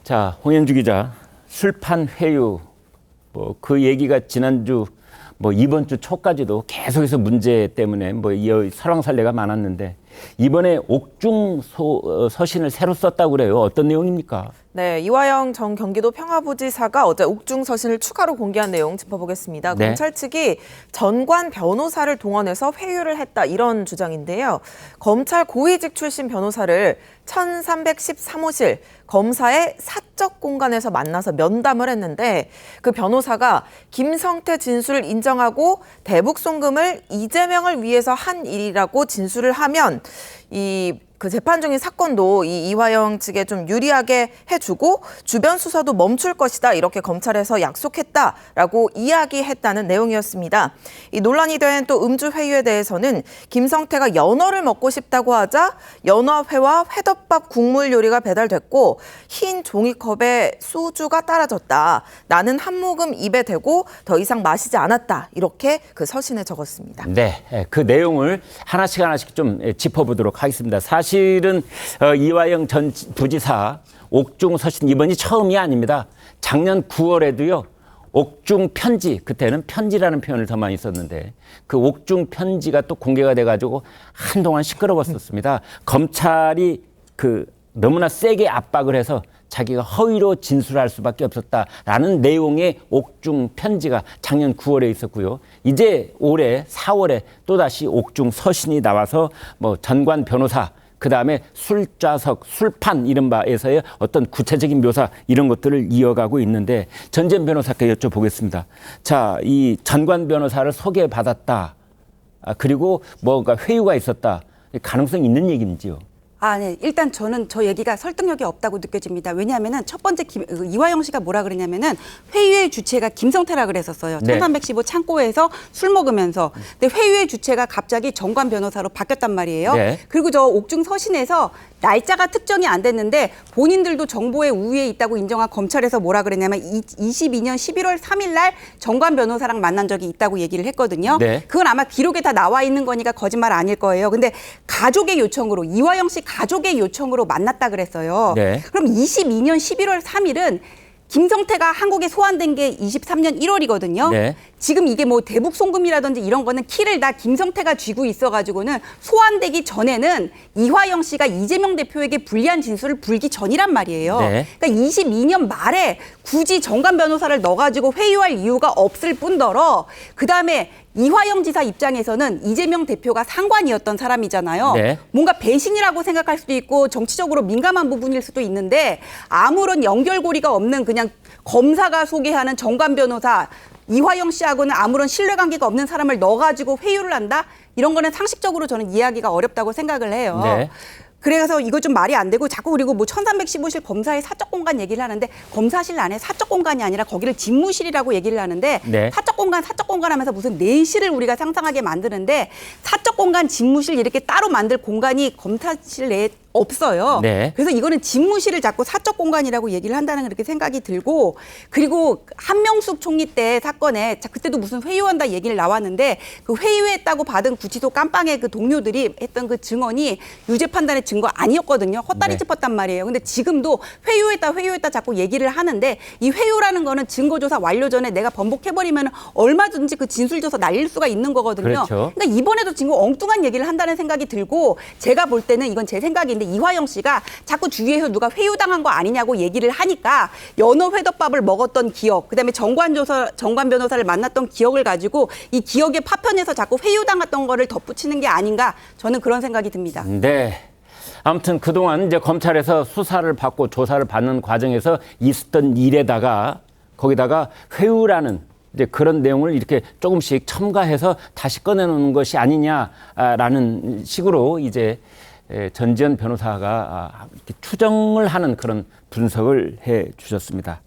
자, 홍현주 기자, 술판 회유, 그 얘기가 지난주, 이번 주 초까지도 계속해서 문제 때문에 설왕설래가 많았는데, 이번에 옥중 서신을 새로 썼다고 그래요. 어떤 내용입니까? 네, 이화영 전 경기도 평화부지사가 어제 옥중 서신을 추가로 공개한 내용 짚어보겠습니다. 네. 검찰 측이 전관 변호사를 동원해서 회유를 했다, 이런 주장인데요. 검찰 고위직 출신 변호사를 1313호실 검사의 사적 공간에서 만나서 면담을 했는데, 그 변호사가 김성태 진술을 인정하고 대북 송금을 이재명을 위해서 한 일이라고 진술을 하면 그 재판 중인 사건도 이화영 측에 좀 유리하게 해주고 주변 수사도 멈출 것이다, 이렇게 검찰에서 약속했다라고 이야기했다는 내용이었습니다. 이 논란이 된 또 음주 회유에 대해서는 김성태가 연어를 먹고 싶다고 하자 연어회와 회덮밥 국물 요리가 배달됐고 흰 종이컵에 소주가 따라졌다. 나는 한 모금 입에 대고 더 이상 마시지 않았다. 이렇게 그 서신에 적었습니다. 네, 그 내용을 하나씩 좀 짚어보도록 하겠습니다. 사실은 이화영 전 부지사 옥중 서신 이번이 처음이 아닙니다. 작년 9월에도요. 옥중 편지, 그때는 편지라는 표현을 더 많이 썼는데 그 옥중 편지가 또 공개가 돼가지고 한동안 시끄러웠었습니다. 검찰이 너무나 세게 압박을 해서 자기가 허위로 진술할 수밖에 없었다라는 내용의 옥중 편지가 작년 9월에 있었고요. 이제 올해 4월에 또다시 옥중 서신이 나와서 전관 변호사, 그다음에 술좌석, 술판 이른바에서의 어떤 구체적인 묘사 이런 것들을 이어가고 있는데 전재현 변호사께 여쭤보겠습니다. 자, 이 전관 변호사를 소개받았다. 그리고 뭔가 회유가 있었다. 가능성이 있는 얘기인지요? 네. 일단 저는 저 얘기가 설득력이 없다고 느껴집니다. 왜냐하면은 첫 번째 이화영 씨가 뭐라 그러냐면은 회유의 주체가 김성태라 그랬었어요. 네. 1315 창고에서 술 먹으면서. 근데 회유의 주체가 갑자기 정관 변호사로 바뀌었단 말이에요. 네. 그리고 저 옥중 서신에서 날짜가 특정이 안 됐는데 본인들도 정보의 우위에 있다고 인정한 검찰에서 뭐라 그랬냐면 22년 11월 3일 날 정관 변호사랑 만난 적이 있다고 얘기를 했거든요. 네. 그건 아마 기록에 다 나와 있는 거니까 거짓말 아닐 거예요. 근데 가족의 요청으로, 이화영 씨 가족의 요청으로 만났다 그랬어요. 네. 그럼 22년 11월 3일은 김성태가 한국에 소환된 게 23년 1월이거든요. 네. 지금 이게 대북 송금이라든지 이런 거는 키를 다 김성태가 쥐고 있어가지고는 소환되기 전에는 이화영 씨가 이재명 대표에게 불리한 진술을 불기 전이란 말이에요. 네. 그러니까 22년 말에 굳이 정관 변호사를 넣어가지고 회유할 이유가 없을 뿐더러 그다음에 이화영 지사 입장에서는 이재명 대표가 상관이었던 사람이잖아요. 네. 뭔가 배신이라고 생각할 수도 있고 정치적으로 민감한 부분일 수도 있는데 아무런 연결고리가 없는 그냥 검사가 소개하는 정관 변호사 이화영 씨하고는 아무런 신뢰관계가 없는 사람을 넣어가지고 회유를 한다? 이런 거는 상식적으로 저는 이해하기가 어렵다고 생각을 해요. 네. 그래서 이거 좀 말이 안 되고 자꾸 그리고 1315실 검사의 사적 공간 얘기를 하는데 검사실 안에 사적 공간이 아니라 거기를 집무실이라고 얘기를 하는데 네. 사적 공간 하면서 무슨 내실을 우리가 상상하게 만드는데 사적 공간, 집무실 이렇게 따로 만들 공간이 검사실 내에 없어요. 네. 그래서 이거는 집무실을 자꾸 사적 공간이라고 얘기를 한다는 그렇게 생각이 들고 그리고 한명숙 총리 때 사건에 그때도 무슨 회유한다 얘기를 나왔는데 그 회유했다고 받은 구치소 깜빵의 그 동료들이 했던 그 증언이 유죄 판단의 증거 아니었거든요. 헛다리 네. 짚었단 말이에요. 근데 지금도 회유했다 자꾸 얘기를 하는데 이 회유라는 거는 증거조사 완료 전에 내가 번복해버리면 얼마든지 그 진술조사 날릴 수가 있는 거거든요. 그렇죠. 그러니까 이번에도 지금 엉뚱한 얘기를 한다는 생각이 들고 제가 볼 때는 이건 제 생각인데 이화영 씨가 자꾸 주위에서 누가 회유당한 거 아니냐고 얘기를 하니까 연어 회덮밥을 먹었던 기억, 그다음에 정관 변호사를 만났던 기억을 가지고 이 기억에 파편해서 자꾸 회유당했던 거를 덧붙이는 게 아닌가 저는 그런 생각이 듭니다. 네. 아무튼 그동안 이제 검찰에서 수사를 받고 조사를 받는 과정에서 있었던 일에다가 거기다가 회유라는 이제 그런 내용을 이렇게 조금씩 첨가해서 다시 꺼내놓는 것이 아니냐라는 식으로 이제 전지현 변호사가 이렇게 추정을 하는 그런 분석을 해 주셨습니다.